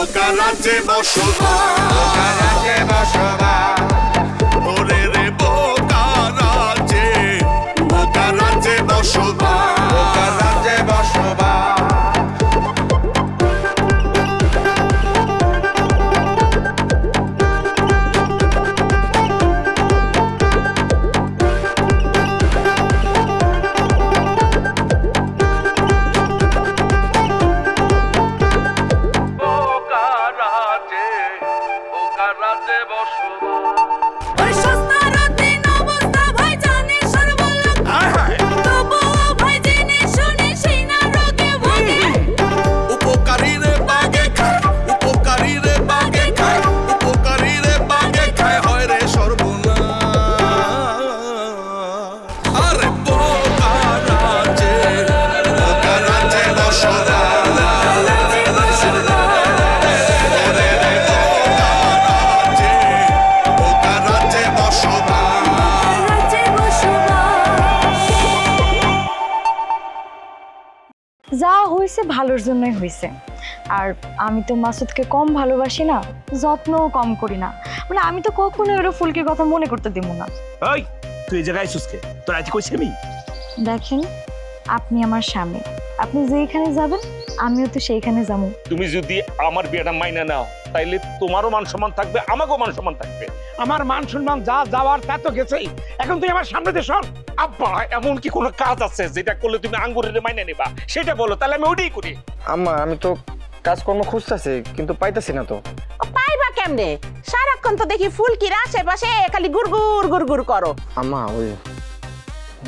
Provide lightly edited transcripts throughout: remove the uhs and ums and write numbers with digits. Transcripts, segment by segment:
বোকা রাজ্যে বসবাস ওরে রে বোকা রাজ্যে বসবাস যা হয়েছে ভালোর জন্যই হয়েছে। আর আমি তো মাসুদকে কম ভালোবাসি না, যত্নও কম করি না। মানে আমি তো কখনো ওর ফুলকির কথা মনে করতে দিব না। ওই তুই এই জায়গায় আইছিস তোর আজ কইছি আমি? দেখেন, আপনি আমার স্বামী, আপনি যেখানে যাবেন আমিও তো সেইখানে যাবো। তুমি যদি আমার বিয়েটা মাইনা নাও তাইলে তোমারও মান সম্মান থাকবে, আমাকেও মান সম্মান থাকবে। আমার মান সম্মান যা যাওয়ার তা তো গেছেই, এখন তুই আমার সামনে দিয়ে সর। আব্বা, এমন কি কোনো কাজ আছে যেটা করলে তুমি আঙ্গুরের মাইনা নিবা? সেটা বলো, তাহলে আমি ওইটাই করি। আম্মা, আমি তো কাজকর্ম খুঁজতেছি কিন্তু পাইতাছি না তো। পাইবা কেমনে? সারাক্ষণ তো দেখি ফুলকির আশেপাশে খালি গুড়গুড় গুড়গুড় করো। আম্মা, ওই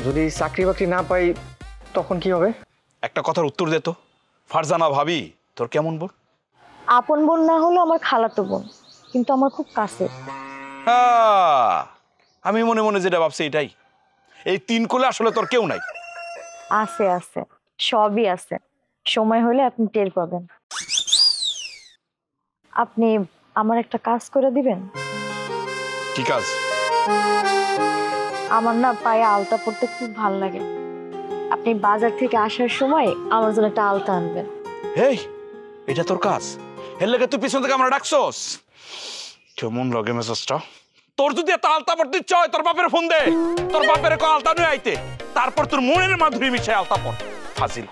যদি চাকরি বাকরি না পাই তখন কি হবে? একটা কথার উত্তর দে তো। ফারজানা ভাবি তোর কেমন বোন? আপন বোন না হলো আমার খালাতো বোন, কিন্তু আমার খুব কাছে। আমি মনে মনে যেটা ভাবছি এটাই। এই তিন কোলে আসলে তোর কেউ নাই। আছে আছে, সবই আছে, সময় হলে আপনি টের পাবেন। আপনি আমার একটা কাজ করে দিবেন? কি কাজ? আমার না পায়ে আলতা পরতে খুব ভালো লাগে, আপনি বাজার থেকে আসার সময় আমার জন্য একটা আলতা আনবেন। হেই, এটা তোর কাজ? এর লাগে তুই পিছন থেকে আমরা ডাকছস? কেমন লাগে মেসেজটা? তোর যদি এত আলতা পড়তে ইচ্ছা হয় তোর বাপের ফোন দে, তোর বাপের আলতা নিয়ে আইতে, তারপর তোর মনের মাধুরী মিশায় আলতা পর। ফাজিল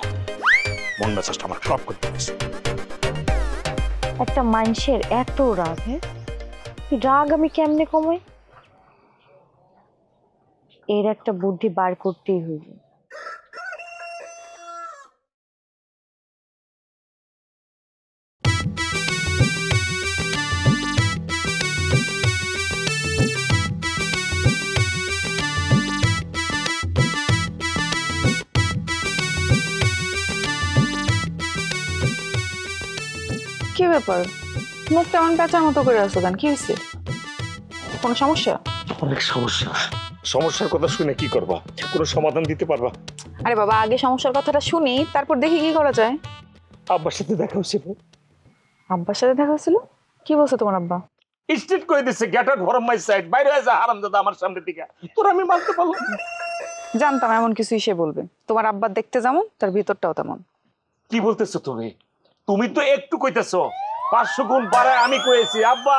মন মেসেজটা আমার খারাপ করতে গেছে। একটা মানুষের এত রাগ, রাগ আমি কেমনে কমাই? এর একটা বুদ্ধি বার করতেই হইবে। কি ব্যাপার, মুখ তেমন পেঁচার মতো করে আসো কেন? কি হয়েছে? কোনো সমস্যা? অনেক সমস্যা। সমস্যার কথা শুনে কি করবা? কোনো সমাধান দিতে পারবা? আরে বাবা, আগে সমস্যার কথাটা শুনি, তারপর দেখি কি করা যায়। আব্বার সাথে দেখা হয়েছিল। আব্বার সাথে দেখা হয়েছিল? কি বলছে তোমার আব্বা? স্ট্রিট করে দিচ্ছে, get out from my side, বাইরে হয়ে যা হারামজাদা আমার সামনে থেকে। তোর আমি মানতে পারলাম না। জানতাম এমন কিছুই সে বলবে। তোমার আব্বার দেখতে যেমন তার ভিতরটাও তেমন। কি বলতেছো তুমি? তুমি তো একটু কইতেছো, 500 গুণ বাড়ায় আমি কইছি। আব্বা,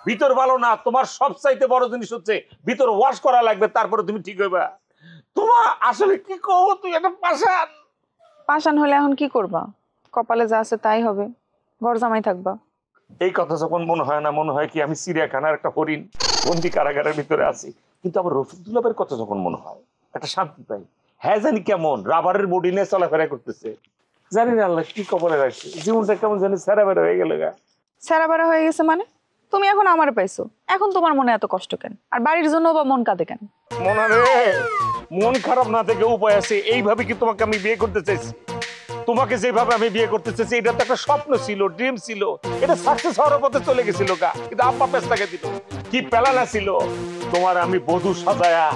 ভিতর ভালো না, তোমার সবচাইতে বড় জিনিস হচ্ছে ভিতর ওয়াশ করা লাগবে, তারপরে তুমি ঠিক হইবা। তোমার আসলে কি কও, তুই একটা পাষাণ। পাষাণ হলে এখন কি করবা? কপালে যা আছে তাই হবে, ঘর জামাই থাকবা। এই কথা যখন মনে হয় না, মনে হয় কি আমি চিড়িয়াখানার একটা হরিণ বন্দি কারাগারের ভিতরে আছি। কিন্তু আবার রফিক দুলাভের কথা যখন মনে হয় একটা শান্তি পাই। হ্যাঁ, জানি কেমন রাবারের বডি নিয়ে চলাফেরা করতেছে, জানি না আল্লাহ কি কপালে রাখছে। জীবনটা কেমন জানি সেরা বেড়া হয়ে গেল গা। সেরা বেড়া হয়ে গেছে মানে? তুমি এখন আমার পাইছো, এখন তোমার মনে এত কষ্ট কেন? আর বাড়ির জন্য বা মন কাঁদে কেন? মনে রে, মন খারাপ না থেকে উপায় আছে। এইভাবে কি তোমাকে আমি বিয়ে করতে চাইছি? তোমাকে যেভাবে আমি বিয়ে করতে চাইছি এটা তো একটা স্বপ্ন ছিল, ড্রিম ছিল। এটা সাকসেস হওয়ার পথে চলে গেছিল গা, কিন্তু আব্বা পেছটাকে দিল। কি পেলানা ছিল তোমার আমি বধূ সাজায়া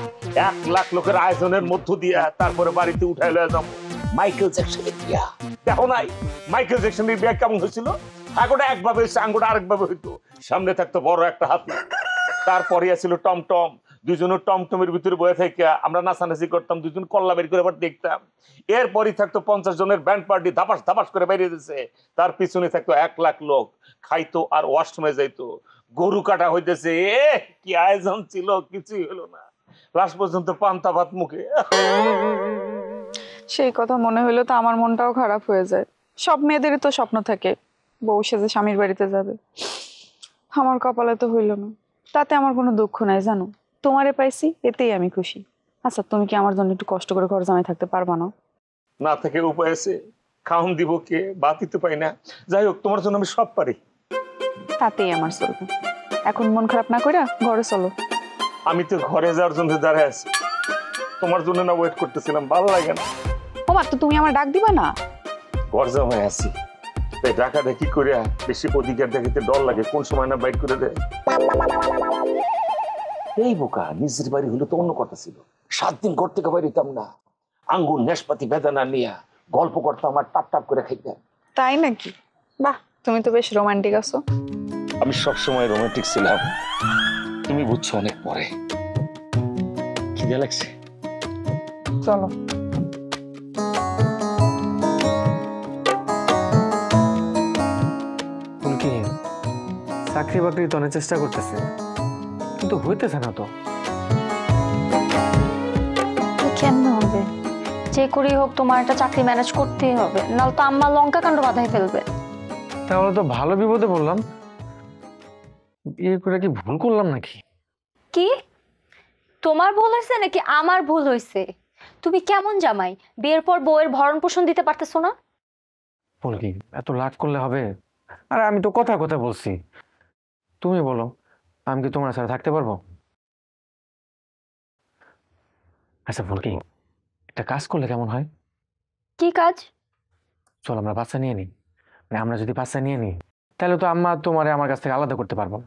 1 লাখ লোকের আয়োজনের মধ্য দিয়া তারপরে বাড়িতে উঠাই লয়ে যাবো মাইকেল জ্যাকসনের বিয়া। দেখো নাই মাইকেল জ্যাকসনের বিয়া কেমন হয়েছিল? আঙ্গুটা একভাবে হয়েছে, আঙ্গুটা আরেকভাবে হইতো। সামনে থাকতো বড় একটা হাতি, তারপরে ছিল টমটম, দুইজনের টমটমের ভিতরে বয়ে থেকে আমরা নাচানাচি করতাম, দুজন কল্লা বের করে আবার দেখতাম। এরপরই থাকতো 50 জনের ব্যান্ড পার্টি ধাপাস ধাপাস করে বেরিয়ে দিচ্ছে। তার পিছনে থাকতো 1 লাখ লোক, খাইতো আর ওয়াশরুমে যাইতো। গরু কাটা হইতেছে, কি আয়োজন ছিল, কিছুই হলো না। লাস্ট পর্যন্ত পান্তা ভাত মুখে। সেই কথা মনে হইলো তো আমার মনটাও খারাপ হয়ে যায়। সব মেয়েদেরই তো স্বপ্ন থাকে বউ সেজে স্বামীর বাড়িতে যাবে, আমার কপালে তো হইল না। তাতে আমার কোনো দুঃখ নাই জানো, তোমারে পাইছি এতেই আমি খুশি। আচ্ছা তুমি কি আমার জন্য একটু কষ্ট করে ঘর জামাই থাকতে পারবা না? না থেকে উপায় আছে, খাওন দিব কে, বাতি তো পাই না। যাই হোক, তোমার জন্য আমি সব পারি। তাতেই আমার চলবে। এখন মন খারাপ না কইরা ঘরে চলো। আমি তো ঘরে যাওয়ার জন্য দাঁড়ায় আছি, তোমার জন্য না ওয়েট করতেছিলাম, ভালো লাগে না। ওমা তো তুমি আমার ডাক দিবা না? ঘর জামাই আছি, তাই ডাকা দেখি করে বেশি অধিকার দেখিতে ডর লাগে, কোন সময় না বাইক করে দেয়। এই বোকা, নিজের বাড়ি হলে তো অন্য কথা ছিল। 7 দিন ঘর থেকে বাইরে হইতাম না, আঙ্গুর নেশপাতি বেদানা নিয়া গল্প করতাম আর টাপ টাপ করে খাইতাম। তাই নাকি? বাহ, তুমি তো বেশ রোমান্টিক আছো। আমি সবসময় রোমান্টিক ছিলাম, তুমি বুঝছো অনেক পরে। খিদে লাগছে, চলো। ফুলকি চাকরি বাকরি তো অনেক চেষ্টা করতেছে, কিন্তু হইতেছে না তো। কেমন হবে? যে করেই হোক তোমার একটা চাকরি ম্যানেজ করতেই হবে, নাহলে তো আম্মা লঙ্কা কাণ্ড বাঁধাই ফেলবে। তাহলে তো ভালো বিপদে পড়লাম। বিয়ে করে কি ভুল করলাম নাকি? কি তোমার ভুল হয়েছে নাকি আমার ভুল হয়েছে? তুমি কেমন জামাই, বিয়ের পর বউয়ের ভরণ পোষণ দিতে পারতেছো না? ফুলকি এত লাট করলে হবে? আর আমি তো কথা কথা বলছি, তুমি বলো আমি কি তোমার সাথে থাকতে পারবো? আচ্ছা ফুলকি, একটা কাজ করলে কেমন হয়? কি কাজ? চল আমরা বাচ্চা নিয়ে নিই। মানে আমরা যদি বাচ্চা নিয়ে নিই তাহলে তো আম্মা তোমারে আমার কাছ থেকে আলাদা করতে পারবো।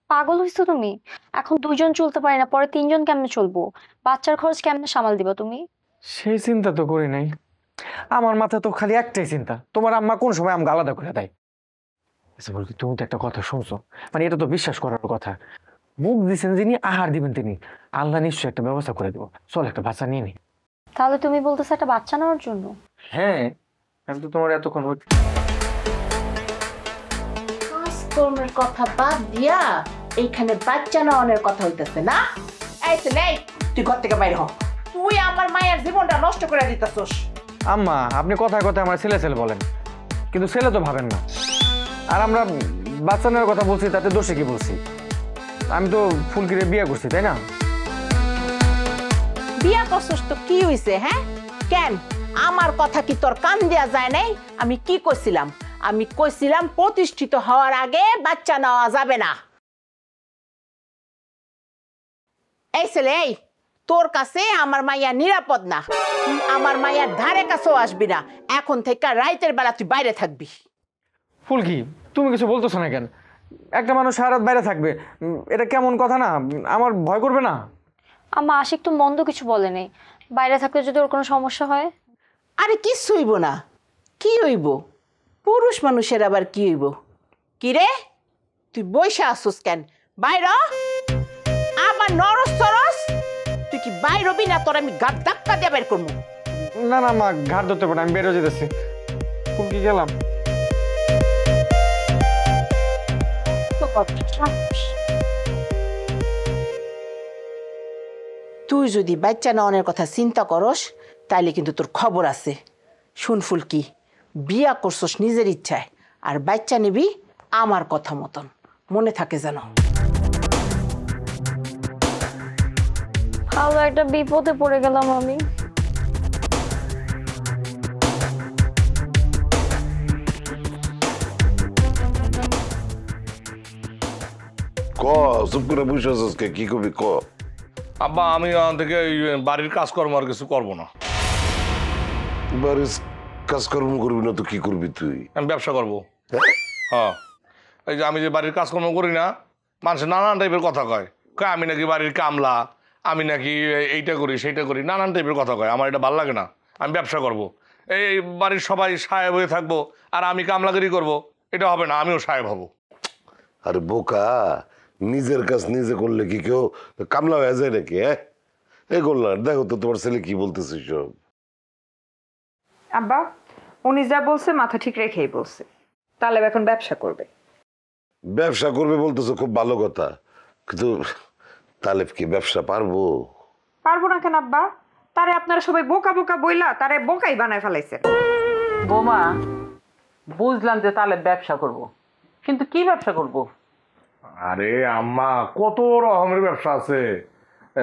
পাগল হইছো তুমি? এখন 2 জন চলতে পারি না, পরে 3 জন কেমনে চলবো? বাচ্চার খরচ কেমনে সামাল দিবা তুমি? সেই চিন্তা তো করি নাই। আমার মাথায় তো খালি একটাই চিন্তা, তোমার আম্মা কোন সময় আমাকে আলাদা করে দেয়। আচ্ছা বলছি, তুমি তো একটা কথা শুনছো, মানে এটা তো বিশ্বাস করার কথা। মুখ দিচ্ছেন যিনি, আহার দিবেন তিনি। আল্লাহ নিশ্চয়ই একটা ব্যবস্থা করে দেবো। চল একটা বাচ্চা নিয়ে নি। তাহলে তুমি বলতেছো একটা বাচ্চা নেওয়ার জন্য? হ্যাঁ, আমি তো তোমার এতক্ষণ কাজকর্মের কথা বাদ দিয়া এইখানে বাচ্চা নেওয়ানোর কথা হইতেছে না? এই ছেলে, তুই ঘর থেকে বাইরে হ। তুই আমার মায়ের জীবনটা নষ্ট করে দিতেছস। আম্মা আপনি কথায় কথায় আমার ছেলে ছেলে বলেন, কিন্তু ছেলে তো ভাবেন না। আর আমরা বাচ্চা নেওয়ার কথা বলছি, তাতে দোষে কি বলছি? আমি তো ফুলকিরে বিয়ে করছি, তাই না? বিয়া করছস তো কি হইছে? হ্যাঁ কেন আমার কথা কি তোর কান দেয়া যায় নাই? আমি কি কইছিলাম? আমি কইছিলাম প্রতিষ্ঠিত হওয়ার আগে বাচ্চা নেওয়া যাবে না। এই ছেলে, এই তোর কাছে আমার মাইয়া নিরাপদ না। তুই আমার মাইয়ার ধারে কাছেও আসবি না। এখন থেকে রাইতের বেলা তুই বাইরে থাকবি। ফুলকি তুমি কিছু বলতেছো না কেন? একটা মানুষ সারা রাত বাইরে থাকবে, এটা কেমন কথা না? আমার ভয় করবে না? আম্মা আশিক তো মন্দ কিছু বলে নেই, বাইরে থাকলে যদি ওর কোনো সমস্যা হয়? আরে কিচ্ছু হইব না। কি হইব? পুরুষ মানুষের আবার কি হইব? কি রে, তুই বইসা আসুস কেন? বাইর হ। আবার নরস তরস, তুই কি বাইর হবি না তোর আমি গাদ ধাক্কা দিয়ে বের করবো? না না মা, ঘাট ধরতে পারে, আমি বেরো যেতেছি। ফুলকি গেলাম। তুই যদি বাচ্চা নেওয়ানোর কথা চিন্তা করস তাইলে কিন্তু তোর খবর আছে। শুন ফুলকি, বিয়া করছস নিজের ইচ্ছায়, আর বাচ্চা নিবি আমার কথা মতন। মনে থাকে যেন। ভালো একটা বিপদে পড়ে গেলাম আমি। ক চুপ করে বসে আছিস কে? কি করবি ক? আব্বা আমি এখান থেকে এই বাড়ির কাজকর্ম আর কিছু করবো না। বাড়ির কাজকর্ম করবি না তো কি করবি তুই? আমি ব্যবসা করবো। হ্যাঁ, এই যে আমি যে বাড়ির কাজকর্ম করি না, মানুষ নানান টাইপের কথা কয়। কয় আমি নাকি বাড়ির কামলা, আমি নাকি এইটা করি সেইটা করি, নানান টাইপের কথা কয়। আমার এটা ভালো লাগে না। আমি ব্যবসা করব। এই বাড়ির সবাই সাহেব হয়ে থাকবো আর আমি কামলাগিরি করব, এটা হবে না। আমিও সাহেব হব। আরে বোকা, নিজের কাজ নিজে করলে কি কেউ কামলা হয়ে যায় নাকি? হ্যাঁ, এই করলাম, দেখো তো তোমার ছেলে কি বলতেছে সব। আব্বা উনি যা বলছে মাথা ঠিক রেখেই বলছে, তাহলে এখন ব্যবসা করবে। ব্যবসা করবে বলতেছো, খুব ভালো কথা, কিন্তু তালেব কি ব্যবসা পারবো? পারবো না কেন আব্বা? তারে আপনারা সবাই বোকা বোকা বইলা তারে বোকাই বানায় ফেলাইছেন। বোমা, বুঝলাম যে তাহলে ব্যবসা করব, কিন্তু কি ব্যবসা করব? আরে আম্মা, কত রকমের ব্যবসা আছে।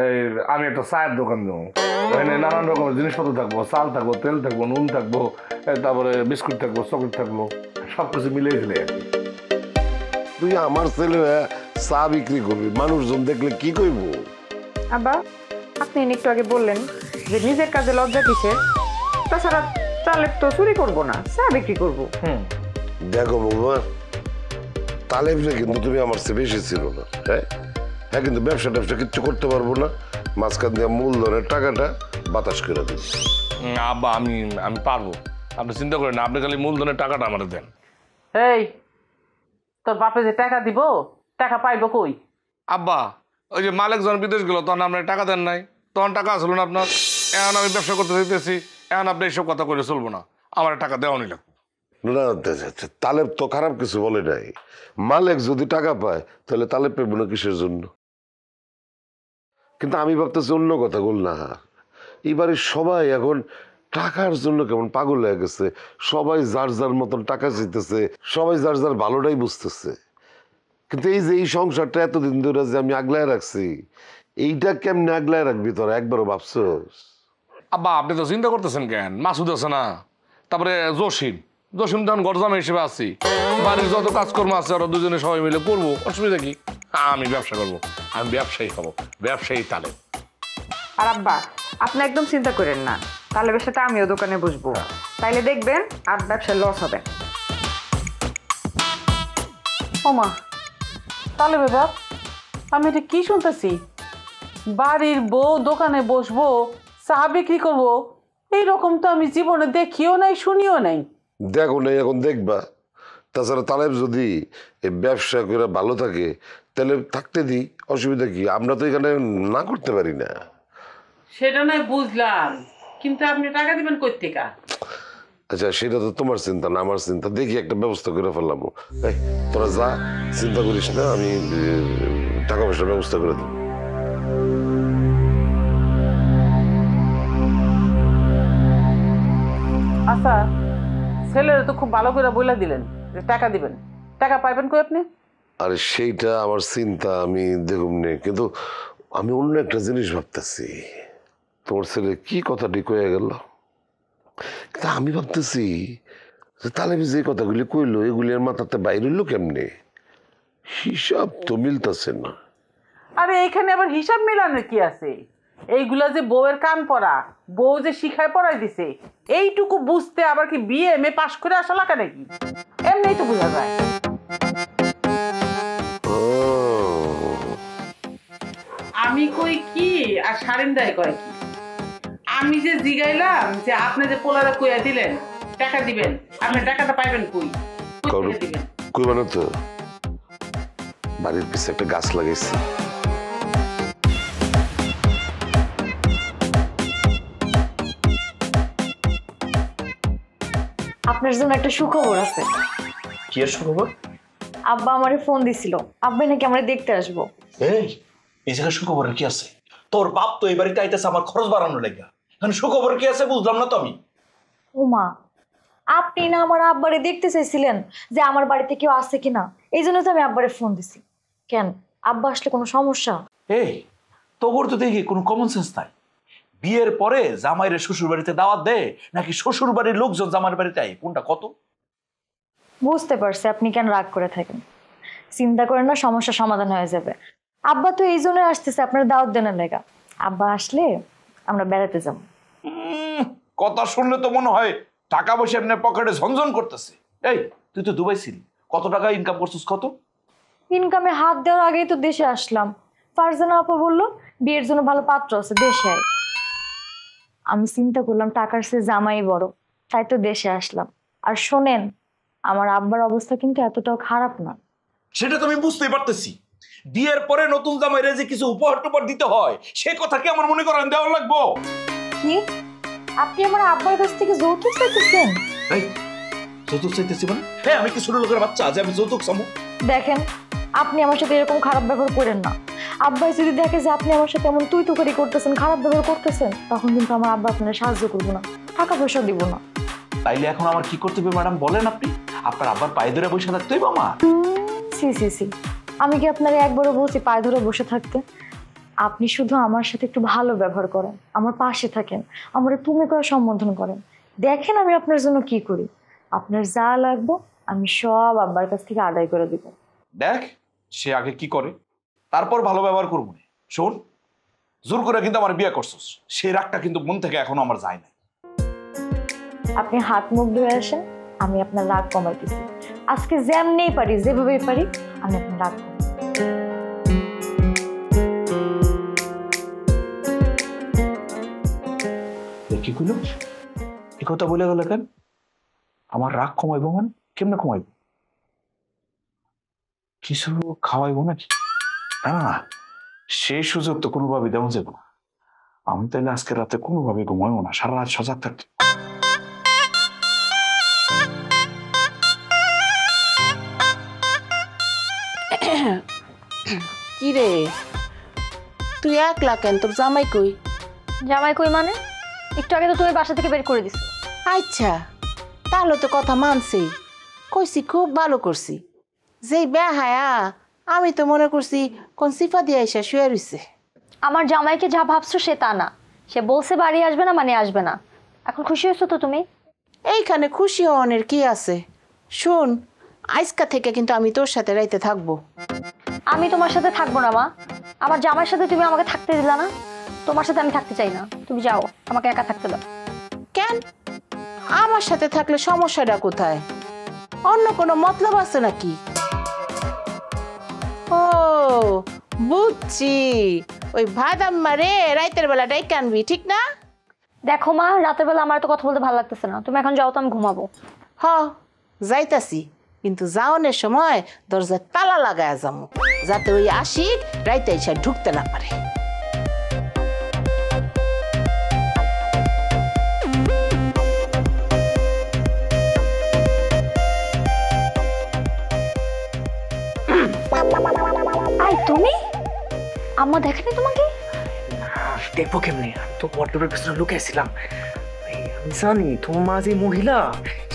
এই আমি একটা চায়ের দোকান দেবো, এখানে নানান রকমের জিনিসপত্র থাকবো, চাল থাকবো, তেল থাকবো, নুন থাকবো, তারপরে বিস্কুট থাকবো, চকলেট থাকবো, সবকিছু মিলিয়ে ফেলে আর কি। তুই আমার ছেলে হয়ে চা বিক্রি করবি, মানুষজন দেখলে কি কইব? আব্বা আপনি একটু আগে বললেন যে নিজের কাজে লজ্জা কিসের, তাছাড়া তাহলে তো চুরি করবো না, চা বিক্রি করবো। দেখো বৌমা, তালেবরে কিন্তু তুমি আমার চেয়ে বেশি ছিল না। হ্যাঁ হ্যাঁ, কিন্তু ব্যবসা ট্যাবসা কিচ্ছু করতে পারবো না, মাঝখান দিয়ে মূলধনের টাকাটা বাতাস করে দিই। আব্বা আমি আমি পারবো, আপনি চিন্তা করেন না, আপনি খালি মূলধনের টাকাটা আমার দেন। এই, তোর বাপে যে টাকা দিব, টাকা পাইবো কই? আব্বা, ওই যে মালিক যখন বিদেশ গেল তখন আপনার টাকা দেন নাই, তখন টাকা আসলো না আপনার। এখন আমি ব্যবসা করতে চাইতেছি, এখন আপনি এইসব কথা করে চলবো না, আমার টাকা দেওয়ানি লাগবে। না, তালেব তো খারাপ কিছু বলে নাই। মালিক যদি টাকা পায় তাহলে তালেব পেব না কিসের জন্য? কিন্তু আমি ভাবতেছি অন্য কথা বল না। এবারে সবাই এখন টাকার জন্য কেমন পাগল হয়ে গেছে, সবাই যার যার মতন টাকা চাইতেছে, সবাই যার যার ভালোটাই বুঝতেছে। কিন্তু এই যে এই সংসারটা এতদিন ধরে যে আমি আগলায় রাখছি, এইটা কেমনে আগলায় রাখবি তোরা একবারও ভাবছস? আব্বা আপনি তো চিন্তা করতেছেন কেন? মাসুদ আছে না, তারপরে জসিম জসিম তখন গরজামা হিসেবে আছি, বাড়ির যত কাজকর্ম আছে ওরা দুজনে সবাই মিলে করবো, অসুবিধা কি? আমি ব্যবসা করবো, আমি ব্যবসায়ী হবো, ব্যবসায়ী তালেব। আর আব্বা আপনি একদম চিন্তা করেন না, তাহলে সাথে আমিও দোকানে বসবো, তাইলে দেখবেন আর ব্যবসায় লস হবে। ওমা, তাহলে বাপ, আমি এটা কি শুনতেছি? বাড়ির বউ দোকানে বসবো, চা বিক্রি করবো, এইরকম তো আমি জীবনে দেখিও নাই, শুনিও নাই। দেখো না, এখন দেখবা। তাছাড়া তালেব যদি এই ব্যবসা করে ভালো থাকে তাহলে থাকতে দিই, অসুবিধা কি? আমরা তো এখানে না করতে পারি না। সেটা নয় বুঝলাম, কিন্তু আপনি টাকা দিবেন কই থেকে? আচ্ছা, সেটা তো তোমার চিন্তা না আমার চিন্তা, দেখি একটা ব্যবস্থা করে ফেললাম। এই তোরা যা, চিন্তা করিস না, আমি টাকা পয়সার ব্যবস্থা করে দেবো। আচ্ছা, ছেলের তো খুব ভালো করে বলে দিলেন যে টাকা দিবেন, টাকা পাইবেন কই আপনি? আরে সেইটা আমার চিন্তা, আমি দেখুন নে, কিন্তু আমি অন্য একটা জিনিস ভাবতেছি। তোমার ছেলে কি কথাটি কয়ে গেল, কিন্তু আমি ভাবতেছি যে তালেবি যে কথাগুলি কইলো এগুলি আর মাথাতে বাইরে হইলো কেমনে? হিসাব তো মিলতেছে না। আরে এখানে আবার হিসাব মিলানোর কি আছে? এইগুলা যে বউয়ের কান পড়া, বউ যে শিখায় পড়াই দিছে, এইটুকু বুঝতে আবার কি বিয়ে এমএ পাশ করে আসা লাগে নাকি? এমনিই তো বোঝা যায়। আমি কই কি আর সারেন্দাই কয় কি? আমি যে জিগাইলাম যে আপনি যে পোলারে কইয়া দিলেন টাকা দিবেন, আপনি টাকাটা পাইবেন কই? কই থেকে দিবেন? কইবা না তো, বাড়ির পিছে একটা গাছ লাগাইছি। আপনার জন্য একটা সুখবর আছে। কি এর সুখবর? আব্বা আমারে ফোন দিছিল, আব্বা নাকি আমারে দেখতে আসবো। এই জায়গায় সুখবরের কি আছে? তোর বাপ তো এই বাড়িতে আইতেছে আমার খরচ বাড়ানোর লাগা, এখন সুখবর কি আছে বুঝলাম না তো আমি। ওমা, আপনি না আমার আব্বারে দেখতে চাইছিলেন যে আমার বাড়িতে কেউ আছে কিনা, এই জন্য তো আমি আব্বারে ফোন দিছি। কেন, আব্বা আসলে কোনো সমস্যা? এই তোর তো দেখি কোনো কমন সেন্স নাই। বিয়ের পরে জামাইরে শ্বশুর বাড়িতে দাওয়াত দেয় নাকি শ্বশুর বাড়ির লোকজন জামাইয়ের বাড়িতে আয়, কোনটা কত? বুঝতে পারছি আপনি কেন রাগ করে থাকেন, চিন্তা করেন না, সমস্যা সমাধান হয়ে যাবে। আব্বা তো এই জন্য আসতেছে আপনার দাওয়াত দেনের লেগা। আব্বা আসলে আমরা বেড়াতে যাব। কথা শুনলে তো মনে হয় টাকা পয়সা এমনি পকেটে ঝনঝন করতেছে। এই তুই তো দুবাই ছিলি, কত টাকা ইনকাম করছিস? কত ইনকামে হাত দেওয়ার আগেই তো দেশে আসলাম। ফারজানা আপা বললো বিয়ের জন্য ভালো পাত্র আছে দেশে আয়। আমি চিন্তা করলাম টাকার চেয়ে জামাই বড়, তাই তো দেশে আসলাম। আর শোনেন, আমার আব্বার অবস্থা কিন্তু এতটাও খারাপ না। সেটা তো আমি বুঝতেই পারতেছি। বিয়ের পরে নতুন জামাইরে যে কিছু উপহার টুপহার দিতে হয় সে কথা কি আমার মনে করেন দেওয়া লাগবো? কি আপনি আমার আব্বার কাছ থেকে যৌতুক চাইতেছেন? এই যৌতুক চাইতেছি মানে? হ্যাঁ, আমি কি ছোট লোকের বাচ্চা যে আমি যৌতুক চামু? দেখেন, আপনি আমার সাথে এরকম খারাপ ব্যবহার করেন না। আব্বাই যদি দেখে যে আপনি আমার সাথে এমন তুই তুকারি করতেছেন, খারাপ ব্যবহার করতেছেন, তখন কিন্তু আমার আব্বা আপনার সাহায্য করবো না, টাকা পয়সা দিব না। তাইলে এখন আমার কি করতে হবে ম্যাডাম বলেন আপনি? আপনার আব্বার পায়ে ধরে বসে থাকতে হইব আমার? সি সি সি, আমি কি আপনারে একবারও বলছি পায়ে ধরে বসে থাকতে? আপনি শুধু আমার সাথে একটু ভালো ব্যবহার করেন, আমার পাশে থাকেন, আমার তুমি করে সম্বোধন করেন। দেখেন আমি আপনার জন্য কি করি। আপনার যা লাগবে আমি সব আব্বার কাছ থেকে আদায় করে দিব। দেখ সে আগে কি করে, তারপর ভালো ব্যবহার করবো। শোন, জোর করে কিন্তু আমার বিয়ে করছিস, সেই রাগটা কিন্তু মন থেকে এখনো আমার যায় না। আপনি হাত মুখ ধুয়ে আসেন, আমি আপনার রাগ কমাইতেছি। আজকে যেমনেই পারি, যেভাবেই পারি, আমি আপনার রাগ কমাই। কি কইল? এ কথা বলে গেল কেন? আমার রাগ কমাইবো মানে কেমনে কমাইব? কিছু খাওয়াইবো নাকি? না না, সেই সুযোগ তো কোনোভাবে দেওয়া যাবে না। আমি তাইলে আজকে রাতে কোনোভাবে ঘুমাইবো না, সারা রাত সজাগ থাকতে। কি রে, তুই একলা কেন? তোর জামাই কই? জামাই কই মানে? একটু আগে তো তুমি বাসা থেকে বের করে দিছো। আচ্ছা, তাহলে তো কথা মানছি। কইছি খুব ভালো করছি। যেই বেহায়া, আমি তো মনে করছি কোন সিফা দিয়ে এসে শুয়ে রইছে। আমার জামাইকে যা ভাবছো সে তা না। সে বলছে বাড়ি আসবে না মানে আসবে না। এখন খুশি হয়েছো তো তুমি? এইখানে খুশি হওয়ানের কি আছে? শোন, আজকা থেকে কিন্তু আমি তোর সাথে রাইতে থাকবো। আমি তোমার সাথে থাকবো না মা। আমার জামাইয়ের সাথে তুমি আমাকে থাকতে দিলা না। তোমার সাথে আমি থাকতে চাই না। তুমি যাও, আমাকে একা থাকতে দাও। কেন? আমার সাথে থাকলে সমস্যাটা কোথায়? অন্য কোনো মতলব আছে নাকি? ও বুঝছি, ওই ভাদাম্মা রে রাইতের বেলা ডাইকে আনবি, ঠিক না? দেখো মা, রাতের বেলা আমার তো কথা বলতে ভালো লাগতেছে না। তুমি এখন যাও তো, আমি ঘুমাবো। হ, যাইতাছি, কিন্তু যাওনের সময় দরজায় তালা লাগায় যাবো, যাতে ওই আশিক রাইতে এসে ঢুকতে না পারে। তুমি আম্মা দেখেনি তোমাকে? দেখবো কেমনে? আমি তো ওয়ার্ডরোবের পেছনে লুকিয়েছিলাম। আমি জানি তোমার মা যে মহিলা,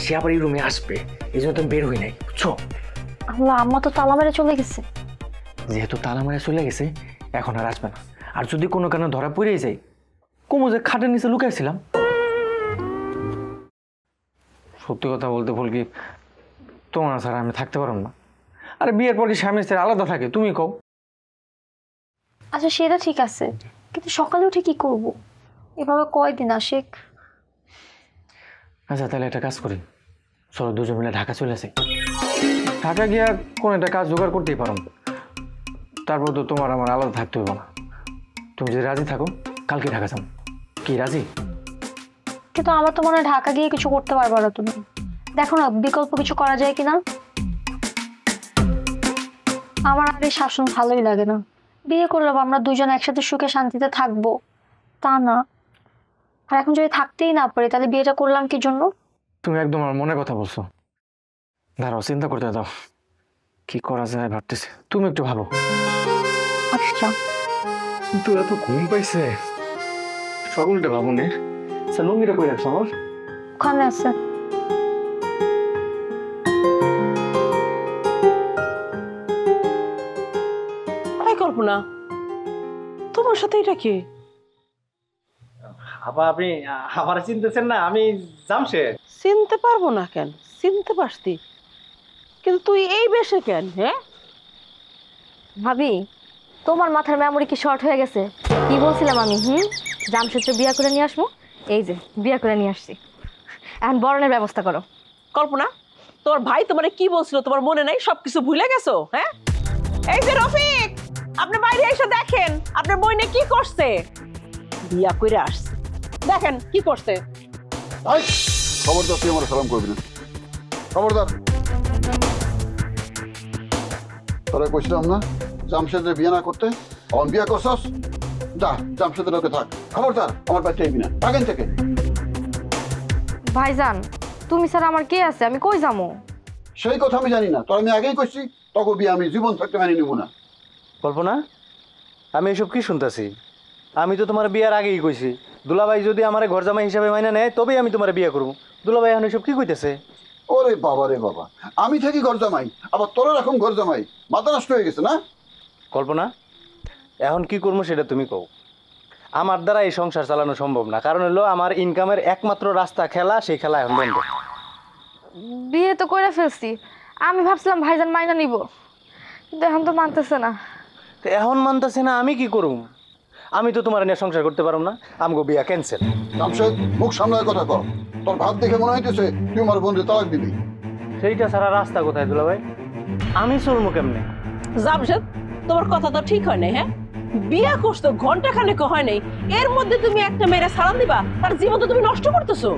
সে আবার এই রুমে আসবে, এই জন্য তুমি বের হই নাই, বুঝছো? আল্লাহ, আম্মা তো তালা মেরে চলে গেছে। যেহেতু তালা মারা চলে গেছে, এখন আর আসবে না। আর যদি কোনো কারণে ধরা পড়েই যায়, কমো যে খাটের নিচে লুকাইছিলাম। সত্যি কথা বলতে ভুল কি, তোমার ছাড়া আমি থাকতে পারব না। আরে বিয়ের পর কি স্বামী স্ত্রী আলাদা থাকে? তুমি কও। আচ্ছা সেটা ঠিক আছে, কিন্তু সকালে উঠে কি করব? এভাবে কয়দিন আশিক? আচ্ছা তাহলে একটা কাজ করি, চলো দুজন মিলে ঢাকা চলে আসি। ঢাকা গিয়া কোন একটা কাজ জোগাড় করতেই পারো, তারপর তো তোমার আমার আলাদা থাকতে হবে না। তুমি যদি রাজি থাকো, কালকে ঢাকা যাবো। কি রাজি? কিন্তু আমার তো মনে হয় ঢাকা গিয়ে কিছু করতে পারবো না। তুমি দেখো না বিকল্প কিছু করা যায় কিনা। আমার আর এই শাসন ভালোই লাগে না। বিয়ে করলাম, আমরা দুজন একসাথে সুখে শান্তিতে থাকবো, তা না। আর এখন যদি থাকতেই না পারি, তাহলে বিয়েটা করলাম কি জন্য? তুমি একদম আমার মনে কথা বলছো। দাঁড়াও, চিন্তা করতে দাও, কি করা যায় ভাবতেছি। তুমি একটু ভালো। আচ্ছা তোর এত ঘুম পাইছে, সকলটা ভাবো নে। লুঙ্গিটা কই রাখছো আমার? ওখানে আছে। কল্পনা, তোমার সাথে এটা কি? আপা আপনি আমার চিনতেছেন না? আমি জামশেদ। চিনতে পারবো না কেন? চিনতে পারতি, কিন্তু তুই এই বেশে কেন? হ্যাঁ ভাবি, তোমার মাথার মেমোরি কি শর্ট হয়ে গেছে? কি বলছিলাম আমি? জামশেদকে বিয়ে করে নিয়ে আসবো। এই যে বিয়ে করে নিয়ে আসছি, এখন বরণের ব্যবস্থা করো। কল্পনা, তোমার ভাই তোমারে কি বলছিল তোমার মনে নাই? সবকিছু ভুলে গেছো? হ্যাঁ, এই যে রফিক, আপনি বাইরে এসে দেখেন আপনার বইনে কি করছে। বিয়া করে আসছে, দেখেন কি করছে। খবরদার, তুই আমার সালাম করবি না, খবরদার। তোরা কইছিলাম না জামশেদের বিয়ে না করতে অন বিয়ে করছস যা জামশেদের লোকে থাক খবরদার আমার বাচ্চা আইবি না থাকেন থেকে ভাইজান তুমি স্যার আমার কে আছে, আমি কই যাবো? সেই কথা আমি জানি না, তোর আমি আগেই করছি তখন বিয়ে আমি জীবন থাকতে মানি নিব না। কল্পনা, আমি এসব কি শুনতেছি? আমি তো তোমার বিয়ার আগেই কইছি দুলাভাই যদি আমার ঘর জামাই হিসাবে মাইনা নেয় তবেই আমি তোমার বিয়ে করবো। দুলাভাই এখন এসব কি কইতেছে? ওরে বাবা রে বাবা, আমি থাকি ঘর জামাই আবার তোর এরকম ঘর জামাই, মাথা নষ্ট হয়ে গেছে না? কল্পনা, এখন কি করবো সেটা তুমি কও। আমার দ্বারা এই সংসার চালানো সম্ভব না, কারণ হলো আমার ইনকামের একমাত্র রাস্তা খেলা, সেই খেলা এখন বন্ধ। বিয়ে তো করে ফেলছি, আমি ভাবছিলাম ভাইজান মাইনা নিব, কিন্তু এখন তো মানতেছে না। তো এখন মানতেছে না, আমি কি করুম? আমি তো তোমার নিয়ে সংসার করতে পারবো না, আমগো বিয়া ক্যান্সেল। জামশেদ মুখ সামলায় কথা কর, তোর ভাব দেখে মনে হইতেছে তুই আমার বন্ধু তালাক দিবি। সেইটা ছাড়া রাস্তা কোথায় দুলাভাই? আমি চলবো কেমনে? জামশেদ, তোমার কথা তো ঠিক হয় নাই। হ্যাঁ, বিয়া করছো ঘন্টা খানেক হয় নাই, এর মধ্যে তুমি একটা মেয়েরা সালাম দিবা, তার জীবন তো তুমি নষ্ট করতেছো।